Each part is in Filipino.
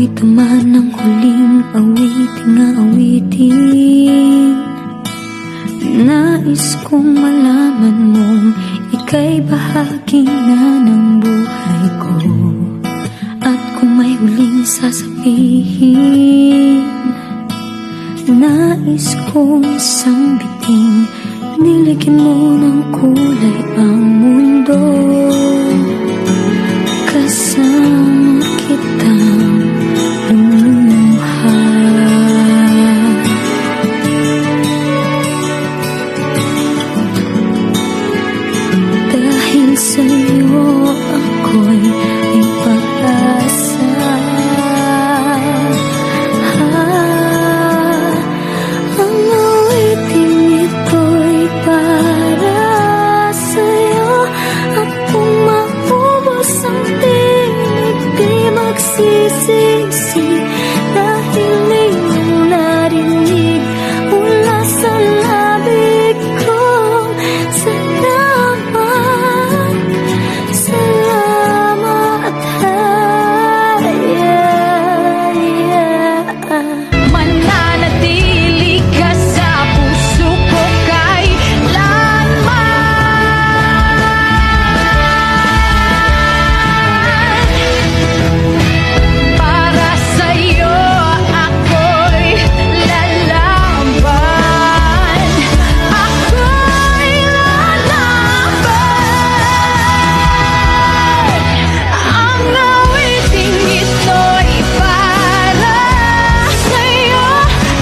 ito man ang huling awiting nais kong malaman mong ika'y bahagi na ng buhay ko. At kung may huling sasabihin, nais kong isang biting niligyan mo ng kulay ang mundo. Kasama kitang lumuha. Dahil sa'yo ako'y may pag-asa. Ang awiting ito'y para sa'yo. At kung maubos ang tinig, di magsisisi. Dahil iyong narinig mula sa labig ko. Salamat, salamat, Mananatili ka sa puso ko kailanman. Para sa'yo ako'y lalaban. Ako'y lalaban. Ang awiting ito'y para sa'yo.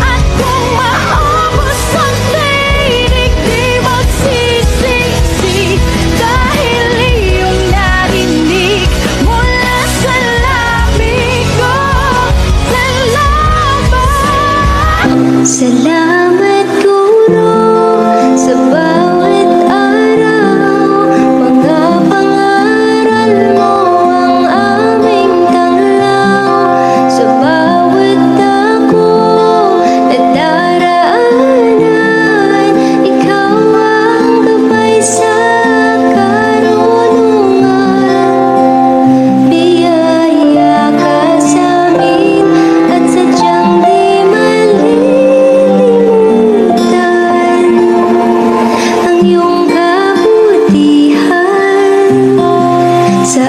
At kung maubos ang tinig, di magsisisi. Dahil iyong narinig mula sa labig ko. Salamat. salamat Guro sa bawat araw. Mga pangaral mo ang aming tanglaw. Sa bawat dako na daraanan, ikaw ang gabay sa karunungan. Biyaya ka sa'min at sadyang di malilimutan ang iyong kabutihan sa